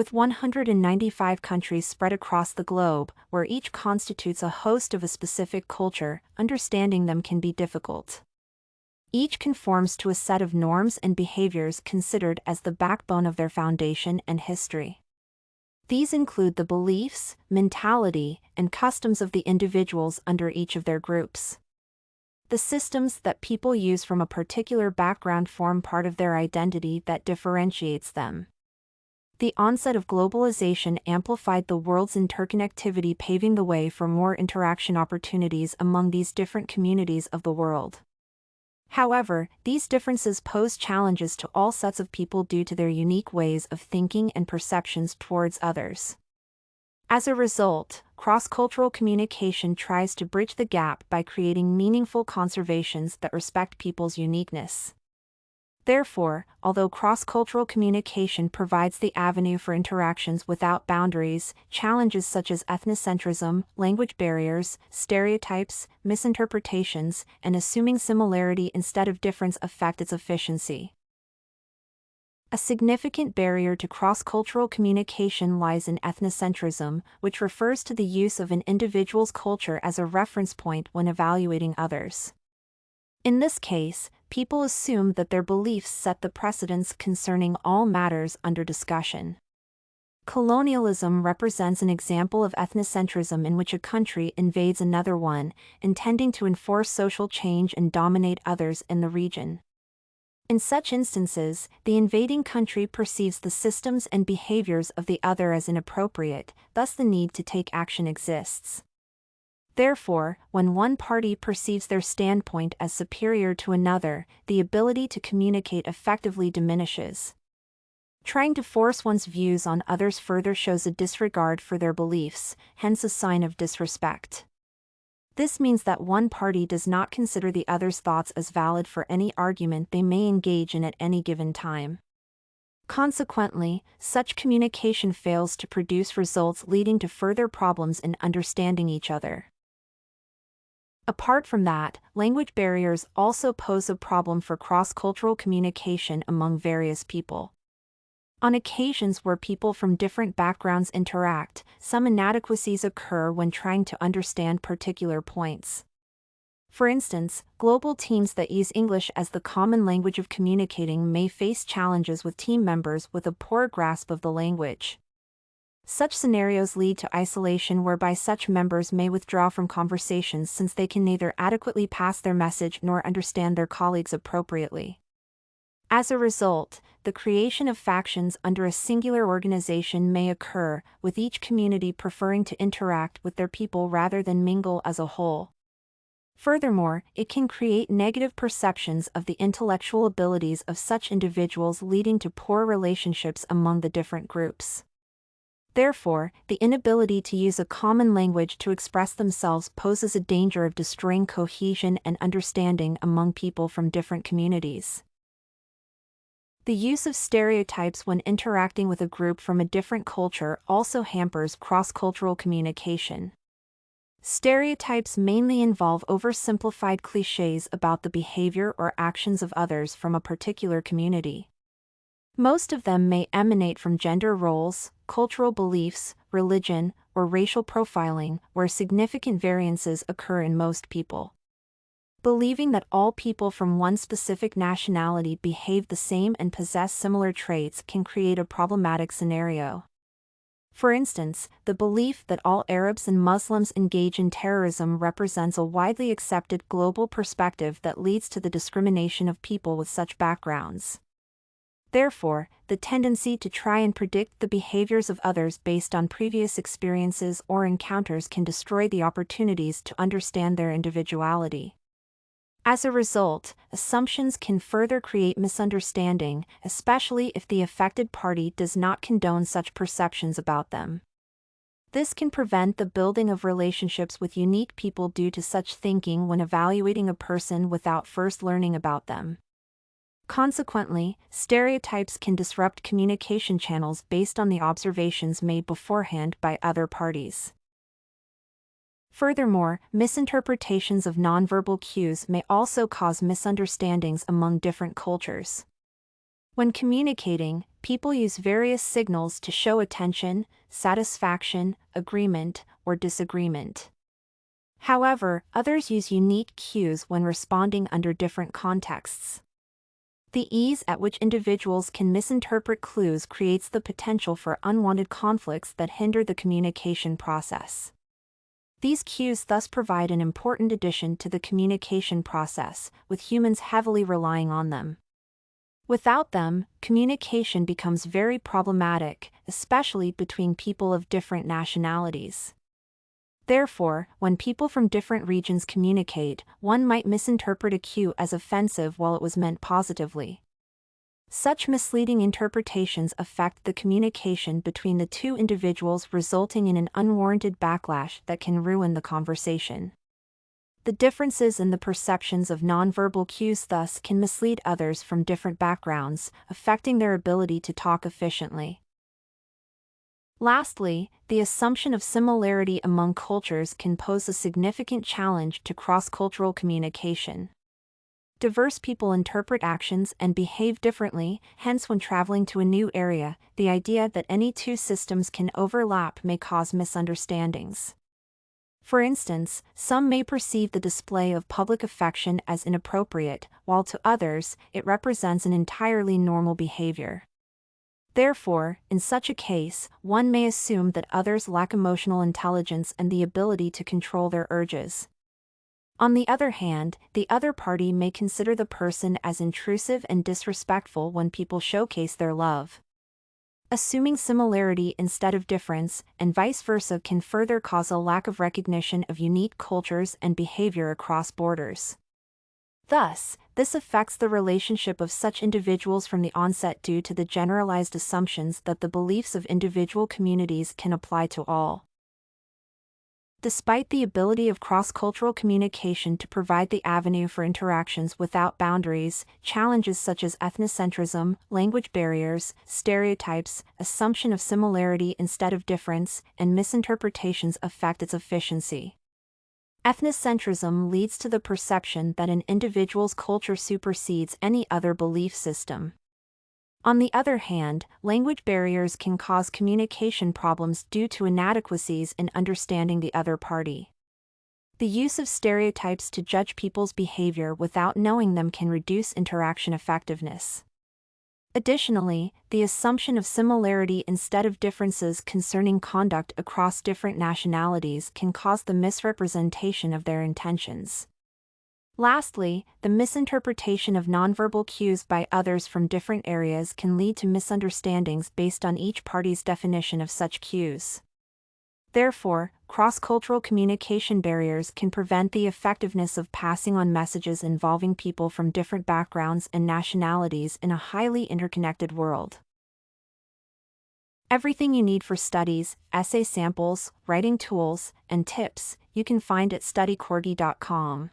With 195 countries spread across the globe, where each constitutes a host of a specific culture, understanding them can be difficult. Each conforms to a set of norms and behaviors considered as the backbone of their foundation and history. These include the beliefs, mentality, and customs of the individuals under each of their groups. The systems that people use from a particular background form part of their identity that differentiates them. The onset of globalization amplified the world's interconnectivity, paving the way for more interaction opportunities among these different communities of the world. However, these differences pose challenges to all sets of people due to their unique ways of thinking and perceptions towards others. As a result, cross-cultural communication tries to bridge the gap by creating meaningful conversations that respect people's uniqueness. Therefore, although cross-cultural communication provides the avenue for interactions without boundaries, challenges such as ethnocentrism, language barriers, stereotypes, misinterpretations, and assuming similarity instead of difference affect its efficiency. A significant barrier to cross-cultural communication lies in ethnocentrism, which refers to the use of an individual's culture as a reference point when evaluating others. In this case, people assume that their beliefs set the precedence concerning all matters under discussion. Colonialism represents an example of ethnocentrism in which a country invades another one, intending to enforce social change and dominate others in the region. In such instances, the invading country perceives the systems and behaviors of the other as inappropriate, thus the need to take action exists. Therefore, when one party perceives their standpoint as superior to another, the ability to communicate effectively diminishes. Trying to force one's views on others further shows a disregard for their beliefs, hence a sign of disrespect. This means that one party does not consider the other's thoughts as valid for any argument they may engage in at any given time. Consequently, such communication fails to produce results, leading to further problems in understanding each other. Apart from that, language barriers also pose a problem for cross-cultural communication among various people. On occasions where people from different backgrounds interact, some inadequacies occur when trying to understand particular points. For instance, global teams that use English as the common language of communicating may face challenges with team members with a poor grasp of the language. Such scenarios lead to isolation, whereby such members may withdraw from conversations since they can neither adequately pass their message nor understand their colleagues appropriately. As a result, the creation of factions under a singular organization may occur, with each community preferring to interact with their people rather than mingle as a whole. Furthermore, it can create negative perceptions of the intellectual abilities of such individuals, leading to poor relationships among the different groups. Therefore, the inability to use a common language to express themselves poses a danger of destroying cohesion and understanding among people from different communities. The use of stereotypes when interacting with a group from a different culture also hampers cross-cultural communication. Stereotypes mainly involve oversimplified clichés about the behavior or actions of others from a particular community. Most of them may emanate from gender roles, cultural beliefs, religion, or racial profiling, where significant variances occur in most people. Believing that all people from one specific nationality behave the same and possess similar traits can create a problematic scenario. For instance, the belief that all Arabs and Muslims engage in terrorism represents a widely accepted global perspective that leads to the discrimination of people with such backgrounds. Therefore, the tendency to try and predict the behaviors of others based on previous experiences or encounters can destroy the opportunities to understand their individuality. As a result, assumptions can further create misunderstanding, especially if the affected party does not condone such perceptions about them. This can prevent the building of relationships with unique people due to such thinking when evaluating a person without first learning about them. Consequently, stereotypes can disrupt communication channels based on the observations made beforehand by other parties. Furthermore, misinterpretations of nonverbal cues may also cause misunderstandings among different cultures. When communicating, people use various signals to show attention, satisfaction, agreement, or disagreement. However, others use unique cues when responding under different contexts. The ease at which individuals can misinterpret clues creates the potential for unwanted conflicts that hinder the communication process. These cues thus provide an important addition to the communication process, with humans heavily relying on them. Without them, communication becomes very problematic, especially between people of different nationalities. Therefore, when people from different regions communicate, one might misinterpret a cue as offensive while it was meant positively. Such misleading interpretations affect the communication between the two individuals, resulting in an unwarranted backlash that can ruin the conversation. The differences in the perceptions of nonverbal cues thus can mislead others from different backgrounds, affecting their ability to talk efficiently. Lastly, the assumption of similarity among cultures can pose a significant challenge to cross-cultural communication. Diverse people interpret actions and behave differently, hence when traveling to a new area, the idea that any two systems can overlap may cause misunderstandings. For instance, some may perceive the display of public affection as inappropriate, while to others, it represents an entirely normal behavior. Therefore, in such a case, one may assume that others lack emotional intelligence and the ability to control their urges. On the other hand, the other party may consider the person as intrusive and disrespectful when people showcase their love. Assuming similarity instead of difference, and vice versa, can further cause a lack of recognition of unique cultures and behavior across borders. Thus, this affects the relationship of such individuals from the onset due to the generalized assumptions that the beliefs of individual communities can apply to all. Despite the ability of cross-cultural communication to provide the avenue for interactions without boundaries, challenges such as ethnocentrism, language barriers, stereotypes, assumption of similarity instead of difference, and misinterpretations affect its efficiency. Ethnocentrism leads to the perception that an individual's culture supersedes any other belief system. On the other hand, language barriers can cause communication problems due to inadequacies in understanding the other party. The use of stereotypes to judge people's behavior without knowing them can reduce interaction effectiveness. Additionally, the assumption of similarity instead of differences concerning conduct across different nationalities can cause the misrepresentation of their intentions. Lastly, the misinterpretation of nonverbal cues by others from different areas can lead to misunderstandings based on each party's definition of such cues. Therefore, cross-cultural communication barriers can prevent the effectiveness of passing on messages involving people from different backgrounds and nationalities in a highly interconnected world. Everything you need for studies, essay samples, writing tools, and tips, you can find at studycorgi.com.